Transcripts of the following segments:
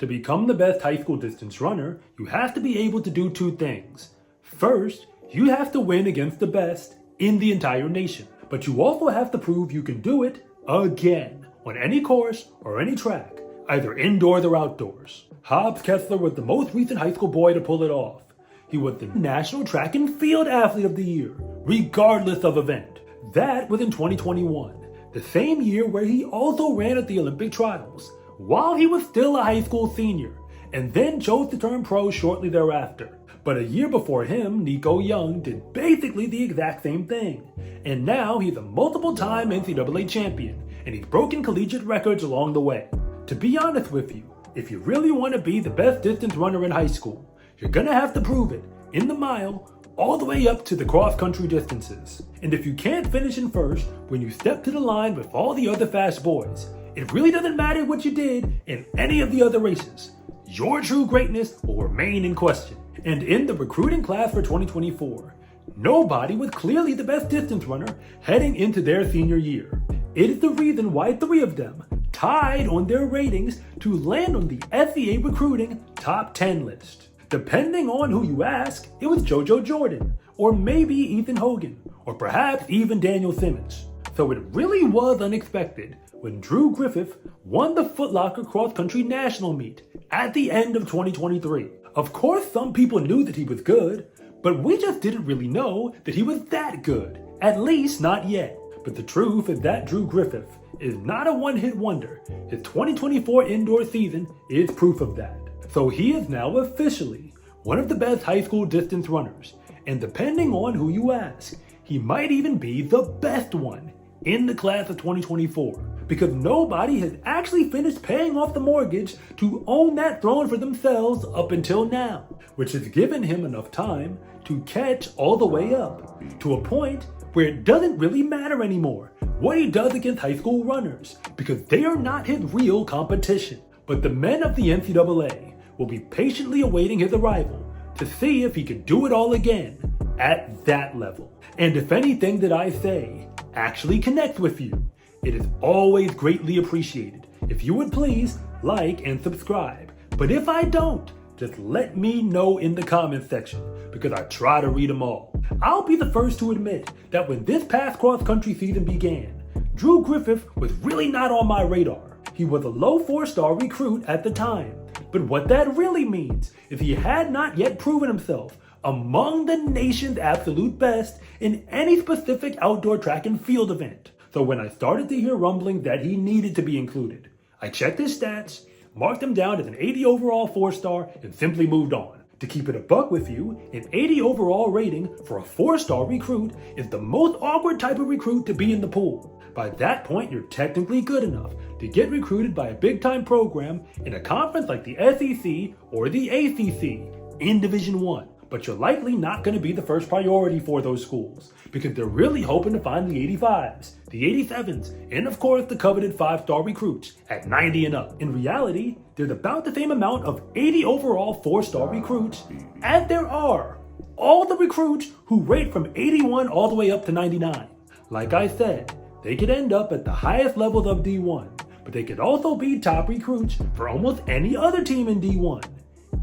To become the best high school distance runner, you have to be able to do two things. First, you have to win against the best in the entire nation, but you also have to prove you can do it again on any course or any track, either indoors or outdoors. Hobbs Kessler was the most recent high school boy to pull it off. He was the National Track and Field Athlete of the Year, regardless of event. That was in 2021, the same year where he also ran at the Olympic trials, while he was still a high school senior, and then chose to turn pro shortly thereafter. But a year before him, Nico Young did basically the exact same thing. And now he's a multiple-time NCAA champion, and he's broken collegiate records along the way. To be honest with you, if you really want to be the best distance runner in high school, you're gonna have to prove it in the mile all the way up to the cross-country distances. And if you can't finish in first when you step to the line with all the other fast boys, it really doesn't matter what you did in any of the other races. Your true greatness will remain in question. And in the recruiting class for 2024, nobody was clearly the best distance runner heading into their senior year. It is the reason why 3 of them tied on their ratings to land on the SEA recruiting top 10 list. Depending on who you ask, it was JoJo Jordan, or maybe Ethan Hogan, or perhaps even Daniel Simmons. So it really was unexpected when Drew Griffith won the Footlocker Cross Country National Meet at the end of 2023. Of course, some people knew that he was good, but we just didn't really know that he was that good, at least not yet. But the truth is that Drew Griffith is not a one-hit wonder. His 2024 indoor season is proof of that. So he is now officially one of the best high school distance runners, and depending on who you ask, he might even be the best one in the class of 2024, because nobody has actually finished paying off the mortgage to own that throne for themselves up until now, which has given him enough time to catch all the way up, to a point where it doesn't really matter anymore what he does against high school runners, because they are not his real competition. But the men of the NCAA will be patiently awaiting his arrival to see if he can do it all again at that level. And if anything that I say actually connects with you, it is always greatly appreciated if you would please like and subscribe. But if I don't, just let me know in the comment section, because I try to read them all. I'll be the first to admit that when this past cross-country season began, Drew Griffith was really not on my radar. He was a low 4-star recruit at the time. But what that really means is he had not yet proven himself among the nation's absolute best in any specific outdoor track and field event. So when I started to hear rumblings that he needed to be included, I checked his stats, marked him down as an 80 overall 4-star, and simply moved on. To keep it a buck with you, an 80 overall rating for a 4-star recruit is the most awkward type of recruit to be in the pool. By that point, you're technically good enough to get recruited by a big-time program in a conference like the SEC or the ACC in Division 1. But you're likely not going to be the first priority for those schools, because they're really hoping to find the 85s, the 87s, and of course the coveted 5-star recruits at 90 and up. In reality, there's about the same amount of 80 overall 4-star recruits as there are all the recruits who rate from 81 all the way up to 99. Like I said, they could end up at the highest levels of D1, but they could also be top recruits for almost any other team in D1.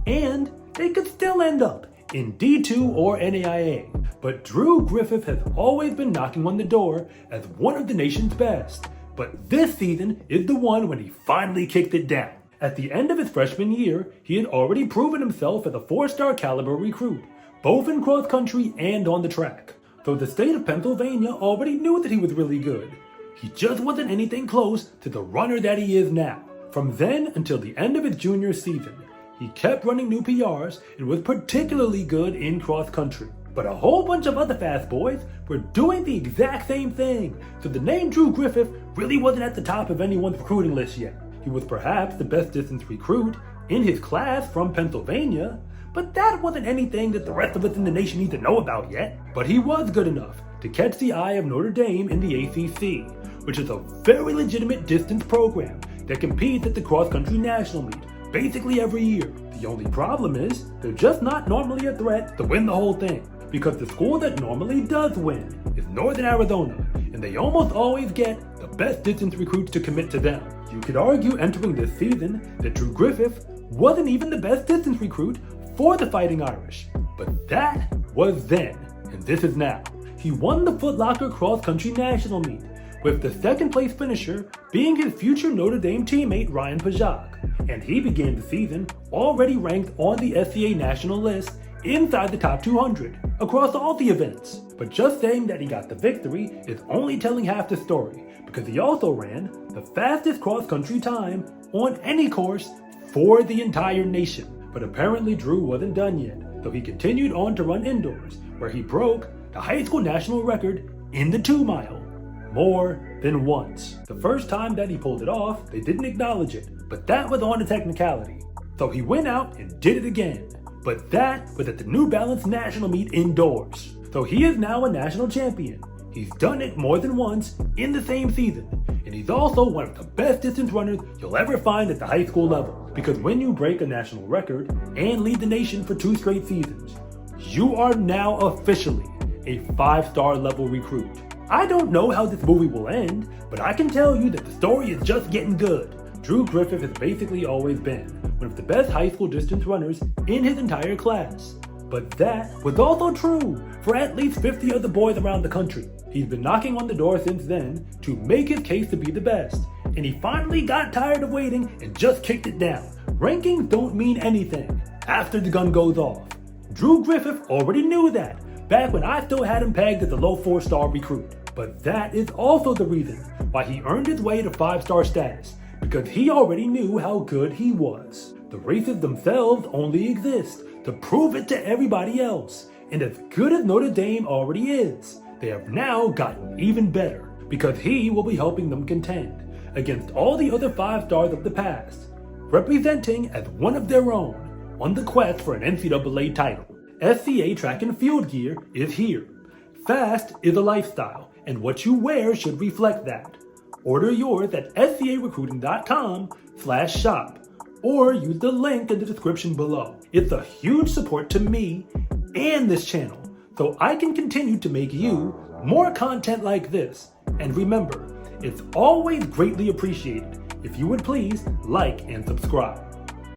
And they could still end up in D2 or NAIA. But Drew Griffith has always been knocking on the door as one of the nation's best. But this season is the one when he finally kicked it down. At the end of his freshman year, he had already proven himself as a 4-star caliber recruit, both in cross country and on the track. So the state of Pennsylvania already knew that he was really good. He just wasn't anything close to the runner that he is now. From then until the end of his junior season, he kept running new PRs and was particularly good in cross country. But a whole bunch of other fast boys were doing the exact same thing, so the name Drew Griffith really wasn't at the top of anyone's recruiting list yet. He was perhaps the best distance recruit in his class from Pennsylvania, but that wasn't anything that the rest of us in the nation need to know about yet. But he was good enough to catch the eye of Notre Dame in the ACC, which is a very legitimate distance program that competes at the cross-country national meet basically every year. The only problem is they're just not normally a threat to win the whole thing, because the school that normally does win is Northern Arizona, and they almost always get the best distance recruits to commit to them. You could argue entering this season that Drew Griffith wasn't even the best distance recruit for the Fighting Irish. But that was then, and this is now. He won the Footlocker Cross Country National Meet, with the second place finisher being his future Notre Dame teammate Ryan Pajak, and he began the season already ranked on the SCA national list inside the top 200 across all the events. But just saying that he got the victory is only telling half the story, because he also ran the fastest cross-country time on any course for the entire nation. But apparently Drew wasn't done yet, so he continued on to run indoors, where he broke the high school national record in the 2-mile more than once. The first time that he pulled it off, they didn't acknowledge it, but that was on a technicality. So he went out and did it again, but that was at the New Balance National Meet indoors. So he is now a national champion. He's done it more than once in the same season, and he's also one of the best distance runners you'll ever find at the high school level. Because when you break a national record and lead the nation for 2 straight seasons, you are now officially a 5-star level recruit. I don't know how this movie will end, but I can tell you that the story is just getting good. Drew Griffith has basically always been one of the best high school distance runners in his entire class. But that was also true for at least 50 other boys around the country. He's been knocking on the door since then to make his case to be the best, and he finally got tired of waiting and just kicked it down. Rankings don't mean anything after the gun goes off. Drew Griffith already knew that back when I still had him pegged as a low 4-star recruit. But that is also the reason why he earned his way to 5-star status, because he already knew how good he was. The races themselves only exist to prove it to everybody else, and as good as Notre Dame already is, they have now gotten even better, because he will be helping them contend against all the other 5-stars of the past, representing as one of their own on the quest for an NCAA title. SCA track and field gear is here. Fast is a lifestyle, and what you wear should reflect that. Order yours at scarecruiting.com/shop, or use the link in the description below. It's a huge support to me and this channel, so I can continue to make you more content like this. And remember, it's always greatly appreciated if you would please like and subscribe.